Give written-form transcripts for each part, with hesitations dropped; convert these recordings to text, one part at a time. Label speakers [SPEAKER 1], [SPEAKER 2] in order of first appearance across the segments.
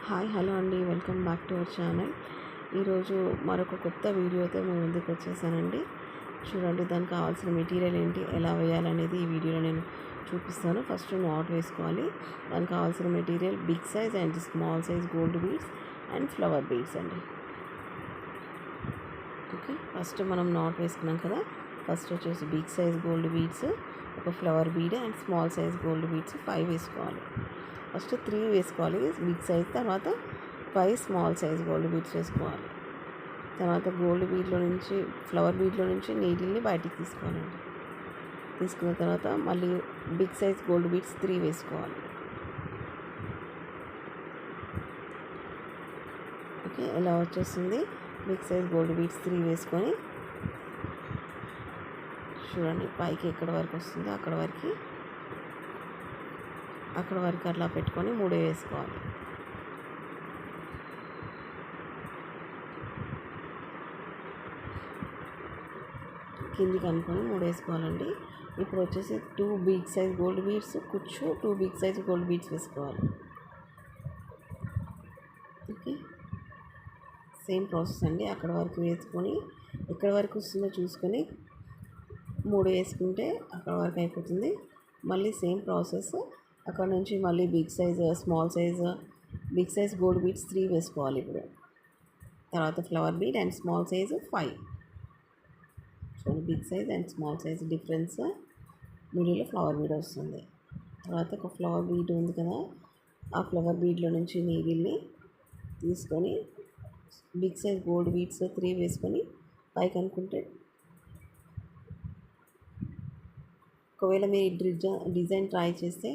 [SPEAKER 1] Hi hello అండి, welcome back to our channel. ఈరోజు మరొక కొత్త వీడియోతో మేము ముందుకు వచ్చేసానండి. చూడండి, దానికి కావాల్సిన మెటీరియల్ ఏంటి, ఎలా వేయాలనేది ఈ వీడియోలో నేను చూపిస్తాను. ఫస్ట్ నాట్ వేసుకోవాలి. దానికి కావాల్సిన material big size and small size gold beads and flower beads అండి. ఓకే, ఫస్ట్ మనం నాట్ వేసుకున్నాం కదా. ఫస్ట్ వచ్చేసి బిగ్ సైజ్ గోల్డ్ బీడ్స్, ఒక flower bead and small size gold beads 5 వేసుకోవాలి. ఫస్ట్ 3 వేసుకోవాలి బిగ్ సైజ్, తర్వాత 5 స్మాల్ సైజ్ గోల్డ్ బీడ్స్ వేసుకోవాలి. తర్వాత గోల్డ్ బీడ్లో నుంచి, ఫ్లవర్ బీడ్లో నుంచి నీడిల్ని బయటికి తీసుకోవాలండి. తీసుకున్న తర్వాత మళ్ళీ బిగ్ సైజ్ గోల్డ్ బీడ్స్ 3 వేసుకోవాలి. ఓకే, ఇలా వచ్చేస్తుంది. బిగ్ సైజ్ గోల్డ్ బీడ్స్ 3 వేసుకొని చూడండి, పైకి ఎక్కడ వరకు వస్తుందో అక్కడ వరకు అట్లా పెట్టుకొని 3 వేసుకోవాలి. కిందికి అనుకొని 3 వేసుకోవాలండి. ఇప్పుడు వచ్చేసి 2 బిగ్ సైజ్ గోల్డ్ బీడ్స్ కుచ్చు, 2 బిగ్ సైజ్ గోల్డ్ బీడ్స్ వేసుకోవాలి. ఓకే, సేమ్ ప్రాసెస్ అండి. అక్కడ వరకు వేసుకొని ఎక్కడ వరకు వస్తుందో చూసుకొని 3 వేసుకుంటే అక్కడ వరకు అయిపోతుంది. మళ్ళీ సేమ్ ప్రాసెస్ అక్కడ నుంచి మళ్ళీ big size, small size, big size gold beads 3 వేసుకోవాలి. ఇప్పుడు తర్వాత flower bead and small size 5. చూడండి, big size and small size difference, మిడిల్లో ఫ్లవర్ బీడ్ వస్తుంది. తర్వాత ఒక ఫ్లవర్ బీడ్ ఉంది కదా, ఆ ఫ్లవర్ బీడ్లో నుంచి నీడిల్ని తీసుకొని బిగ్ సైజ్ గోల్డ్ బీడ్స్ 3 వేసుకొని పైకి అనుకుంటే, ఒకవేళ మీరు డిజైన్ ట్రై చేస్తే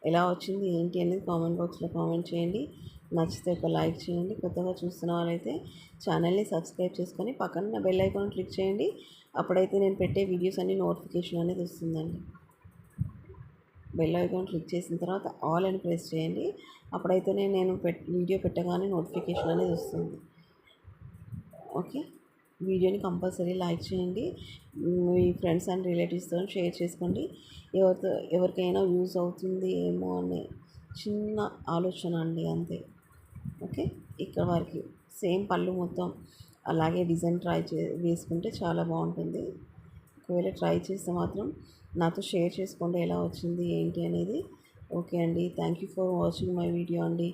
[SPEAKER 1] ఎలా వచ్చింది ఏంటి అనేది కామెంట్ బాక్స్లో కామెంట్ చేయండి. నచ్చితే ఒక లైక్ చేయండి. కొత్తగా చూస్తున్న వాళ్ళైతే ఛానల్ని సబ్స్క్రైబ్ చేసుకొని పక్కన బెల్ ఐకాన్ క్లిక్ చేయండి. అప్పుడైతే నేను పెట్టే వీడియోస్ అన్ని నోటిఫికేషన్ అనేది వస్తుందండి. బెల్ ఐకాన్ క్లిక్ చేసిన తర్వాత ఆల్ అని ప్రెస్ చేయండి. అప్పుడైతేనే నేను వీడియో పెట్టగానే నోటిఫికేషన్ అనేది వస్తుంది. ఓకే, వీడియోని కంపల్సరీ లైక్ చేయండి. మీ ఫ్రెండ్స్ అండ్ రిలేటివ్స్తో షేర్ చేసుకోండి. ఎవరికైనా యూజ్ అవుతుంది ఏమో అనే చిన్న ఆలోచన అండి, అంతే. ఓకే, ఇక్కడ వరకు సేమ్ పళ్ళు మొత్తం అలాగే డిజైన్ వేసుకుంటే చాలా బాగుంటుంది. ఒకవేళ ట్రై చేస్తే మాత్రం నాతో షేర్ చేసుకోండి ఎలా వచ్చింది ఏంటి అనేది. ఓకే అండి, thank you for watching my video అండి.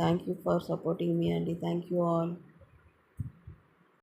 [SPEAKER 1] థ్యాంక్ యూ ఫర్ సపోర్టింగ్ మీ అండి. Thank you all.